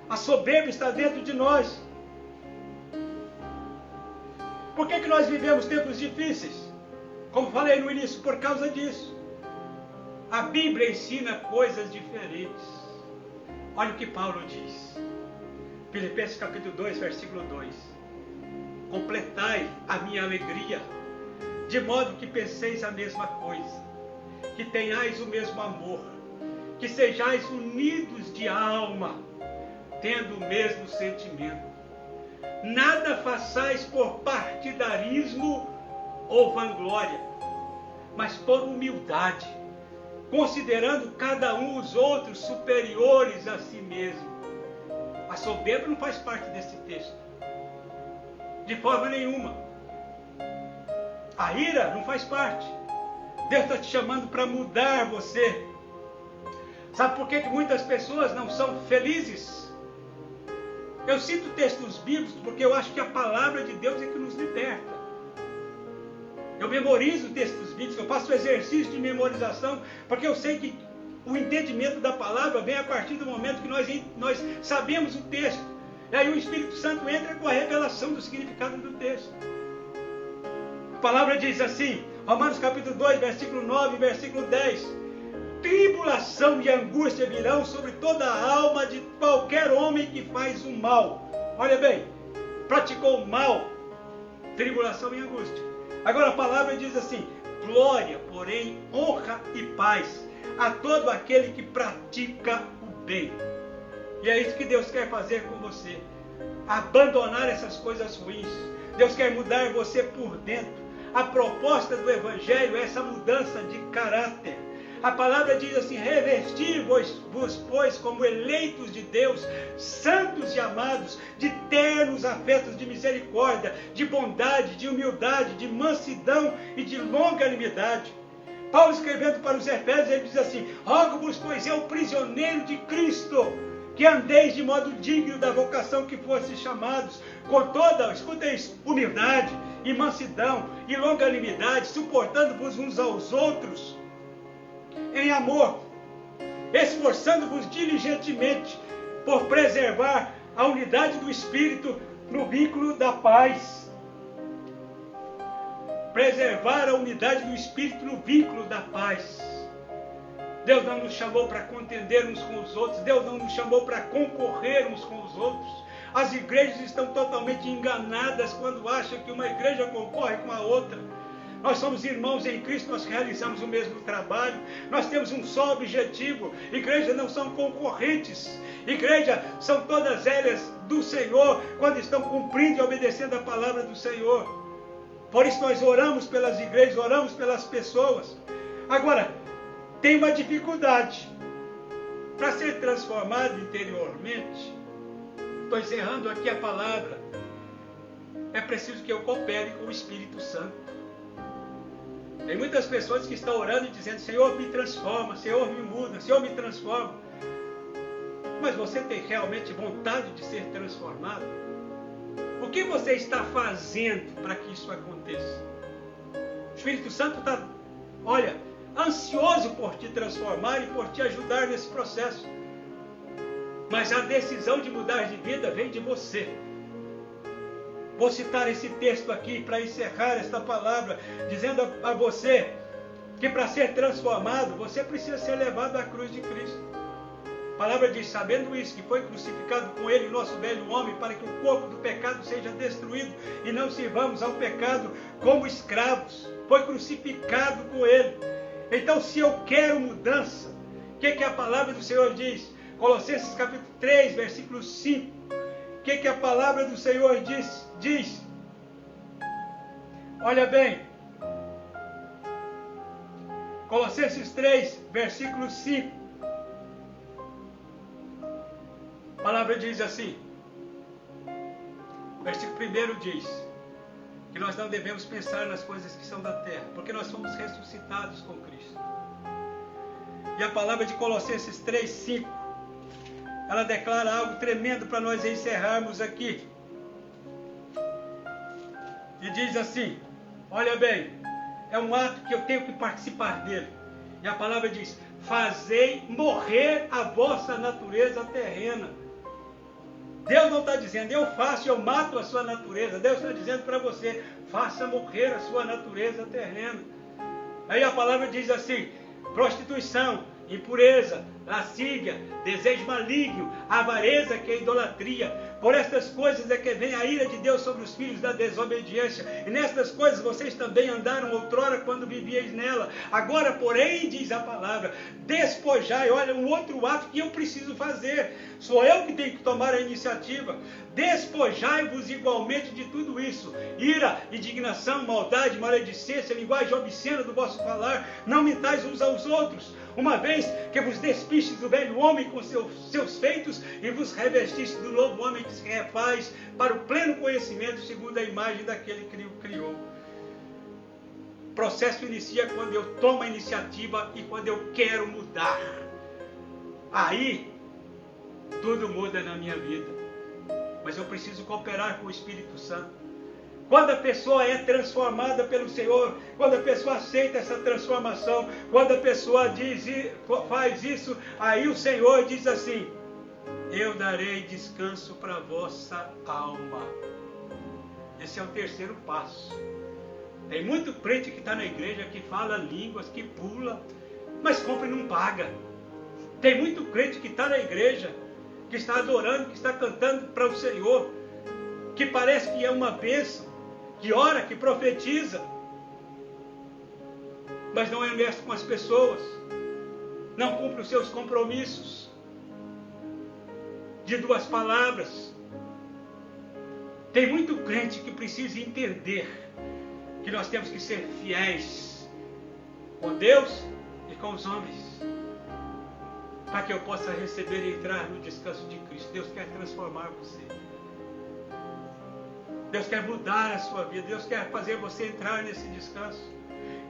A soberba está dentro de nós. Por que nós vivemos tempos difíceis? Como falei no início, por causa disso. A Bíblia ensina coisas diferentes. Olha o que Paulo diz. Filipenses capítulo 2, versículo 2. Completai a minha alegria, de modo que penseis a mesma coisa, que tenhais o mesmo amor, que sejais unidos de alma, tendo o mesmo sentimento. Nada façais por partidarismo ou vanglória, mas por humildade, considerando cada um os outros superiores a si mesmo. A soberba não faz parte desse texto, de forma nenhuma. A ira não faz parte. Deus está te chamando para mudar você. Sabe por que muitas pessoas não são felizes? Eu cito textos bíblicos porque eu acho que a palavra de Deus é que nos liberta. Eu memorizo textos bíblicos, eu faço exercício de memorização, porque eu sei que o entendimento da palavra vem a partir do momento que nós sabemos o texto. E aí o Espírito Santo entra com a revelação do significado do texto. A palavra diz assim, Romanos capítulo 2, versículo 9 e versículo 10. Tribulação e angústia virão sobre toda a alma de qualquer homem que faz o mal. Olha bem, praticou o mal, tribulação e angústia. Agora a palavra diz assim, glória, porém, honra e paz a todo aquele que pratica o bem. E é isso que Deus quer fazer com você. Abandonar essas coisas ruins. Deus quer mudar você por dentro. A proposta do Evangelho é essa mudança de caráter. A palavra diz assim: revesti-vos, pois, como eleitos de Deus, santos e amados, de ternos afetos de misericórdia, de bondade, de humildade, de mansidão e de longanimidade. Paulo, escrevendo para os Efésios, ele diz assim: rogo-vos, pois eu, prisioneiro de Cristo, que andeis de modo digno da vocação que fosse chamados, com toda, escuta isso, humildade e mansidão e longanimidade, suportando-vos uns aos outros em amor, esforçando-vos diligentemente por preservar a unidade do Espírito no vínculo da paz. Preservar a unidade do Espírito no vínculo da paz. Deus não nos chamou para contender uns com os outros. Deus não nos chamou para concorrer uns com os outros. As igrejas estão totalmente enganadas quando acham que uma igreja concorre com a outra. Nós somos irmãos em Cristo, nós realizamos o mesmo trabalho, nós temos um só objetivo. Igrejas não são concorrentes, igrejas são todas elas do Senhor, quando estão cumprindo e obedecendo a palavra do Senhor. Por isso nós oramos pelas igrejas, oramos pelas pessoas. Agora, tem uma dificuldade. Para ser transformado interiormente, estou encerrando aqui a palavra, é preciso que eu coopere com o Espírito Santo. Tem muitas pessoas que estão orando e dizendo: Senhor, me transforma, Senhor, me muda, Senhor, me transforma. Mas você tem realmente vontade de ser transformado? O que você está fazendo para que isso aconteça? O Espírito Santo está, ansioso por te transformar e por te ajudar nesse processo. Mas a decisão de mudar de vida vem de você. Vou citar esse texto aqui para encerrar esta palavra, dizendo a você que para ser transformado, você precisa ser levado à cruz de Cristo. A palavra diz: sabendo isso, que foi crucificado com ele o nosso velho homem, para que o corpo do pecado seja destruído e não sirvamos ao pecado como escravos. Foi crucificado com ele. Então, se eu quero mudança, o que a palavra do Senhor diz? Colossenses capítulo 3, versículo 5. O que a palavra do Senhor diz? Olha bem. Colossenses 3, versículo 5. A palavra diz assim. Versículo 1 diz que nós não devemos pensar nas coisas que são da terra, porque nós fomos ressuscitados com Cristo. E a palavra de Colossenses 3, 5, ela declara algo tremendo para nós encerrarmos aqui. E diz assim, olha bem, é um ato que eu tenho que participar dele. E a palavra diz: fazei morrer a vossa natureza terrena. Deus não está dizendo: eu faço, eu mato a sua natureza. Deus está dizendo para você: faça morrer a sua natureza terrena. Aí a palavra diz assim: prostituição, impureza, lascívia, desejo maligno, avareza, que é idolatria. Por estas coisas é que vem a ira de Deus sobre os filhos da desobediência. E nestas coisas vocês também andaram outrora quando vivíeis nela. Agora, porém, diz a palavra, despojai. Olha, um outro ato que eu preciso fazer. Sou eu que tenho que tomar a iniciativa. Despojai-vos igualmente de tudo isso: ira, indignação, maldade, maledicência, linguagem obscena do vosso falar. Não mentais uns aos outros, uma vez que vos despistes do velho homem com seus feitos e vos revestistes do novo homem que se refaz para o pleno conhecimento segundo a imagem daquele que o criou. O processo inicia quando eu tomo a iniciativa e quando eu quero mudar. Aí tudo muda na minha vida. Mas eu preciso cooperar com o Espírito Santo. Quando a pessoa é transformada pelo Senhor, quando a pessoa aceita essa transformação, quando a pessoa faz isso, aí o Senhor diz assim: eu darei descanso para a vossa alma. Esse é o terceiro passo. Tem muito crente que está na igreja, que fala línguas, que pula, mas compra e não paga. Tem muito crente que está na igreja, que está adorando, que está cantando para o Senhor, que parece que é uma bênção, que ora, que profetiza, mas não é honesto com as pessoas, não cumpre os seus compromissos de 2 palavras. Tem muito crente que precisa entender que nós temos que ser fiéis com Deus e com os homens, para que eu possa receber e entrar no descanso de Cristo. Deus quer transformar você. Deus quer mudar a sua vida. Deus quer fazer você entrar nesse descanso.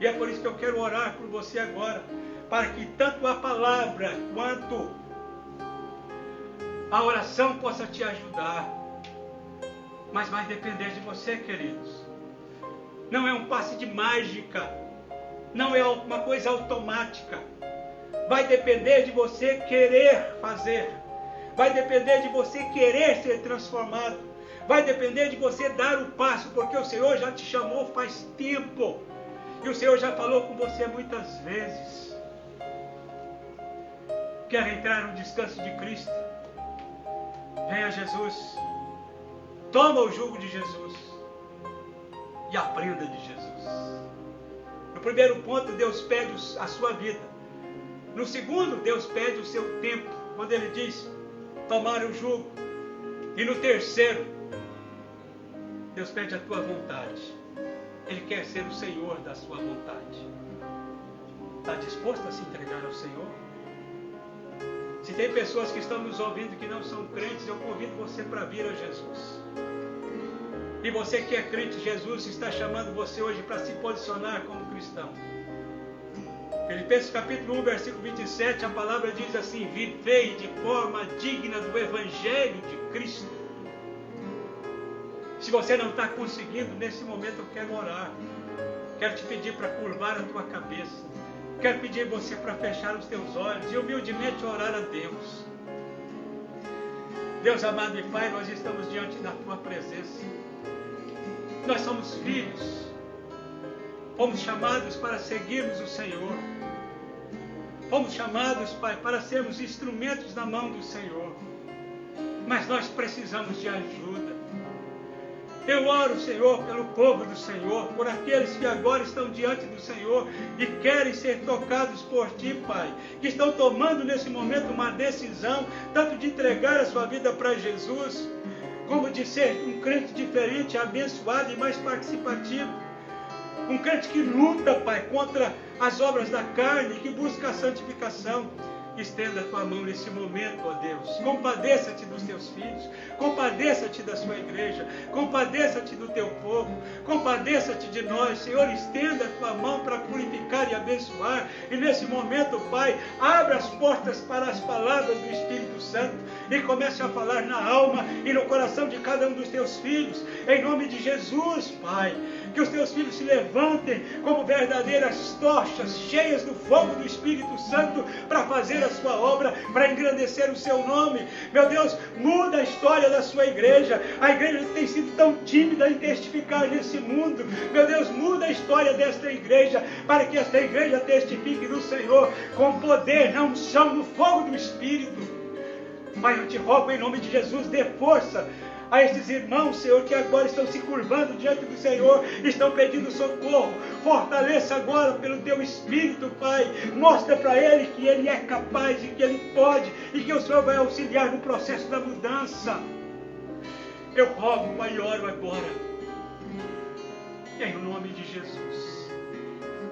E é por isso que eu quero orar por você agora, para que tanto a palavra quanto a oração possa te ajudar. Mas vai depender de você, queridos. Não é um passe de mágica. Não é uma coisa automática. Vai depender de você querer fazer. Vai depender de você querer ser transformado. Vai depender de você dar o passo, porque o Senhor já te chamou faz tempo. E o Senhor já falou com você muitas vezes. Quer entrar no descanso de Cristo? Venha a Jesus. Toma o jugo de Jesus. E aprenda de Jesus. No primeiro ponto, Deus pede a sua vida. No segundo, Deus pede o seu tempo, quando Ele diz, tomar o jugo. E no terceiro, Deus pede a tua vontade. Ele quer ser o Senhor da sua vontade. Está disposto a se entregar ao Senhor? Se tem pessoas que estão nos ouvindo que não são crentes, eu convido você para vir a Jesus. E você que é crente, Jesus está chamando você hoje para se posicionar como cristão. Filipenses capítulo 1, versículo 27, a palavra diz assim, vivei de forma digna do Evangelho de Cristo. Se você não está conseguindo, nesse momento eu quero orar. Quero te pedir para curvar a tua cabeça. Quero pedir você para fechar os teus olhos e humildemente orar a Deus. Deus amado e Pai, nós estamos diante da tua presença. Nós somos filhos. Fomos chamados para seguirmos o Senhor. Fomos chamados, Pai, para sermos instrumentos na mão do Senhor. Mas nós precisamos de ajuda. Eu oro, Senhor, pelo povo do Senhor, por aqueles que agora estão diante do Senhor e querem ser tocados por Ti, Pai, que estão tomando nesse momento uma decisão, tanto de entregar a sua vida para Jesus, como de ser um crente diferente, abençoado e mais participativo. Um crente que luta, Pai, contra as obras da carne, que busca a santificação. Estenda a tua mão nesse momento, ó Deus. Compadeça-te dos teus filhos. Compadeça-te da sua igreja. Compadeça-te do teu povo. Compadeça-te de nós. Senhor, estenda a tua mão para purificar e abençoar. E nesse momento, Pai, abra as portas para as palavras do Espírito Santo. E comece a falar na alma e no coração de cada um dos teus filhos. Em nome de Jesus, Pai. Que os teus filhos se levantem como verdadeiras tochas cheias do fogo do Espírito Santo para fazer a sua obra, para engrandecer o seu nome. Meu Deus, muda a história da sua igreja. A igreja tem sido tão tímida em testificar nesse mundo. Meu Deus, muda a história desta igreja, para que esta igreja testifique do Senhor com poder, na unção, no fogo do Espírito. Pai, eu te rogo em nome de Jesus, dê força a esses irmãos, Senhor, que agora estão se curvando diante do Senhor, estão pedindo socorro. Fortaleça agora pelo teu Espírito, Pai. Mostra para ele que ele é capaz e que ele pode, e que o Senhor vai auxiliar no processo da mudança. Eu rogo, Pai, e oro agora, em nome de Jesus.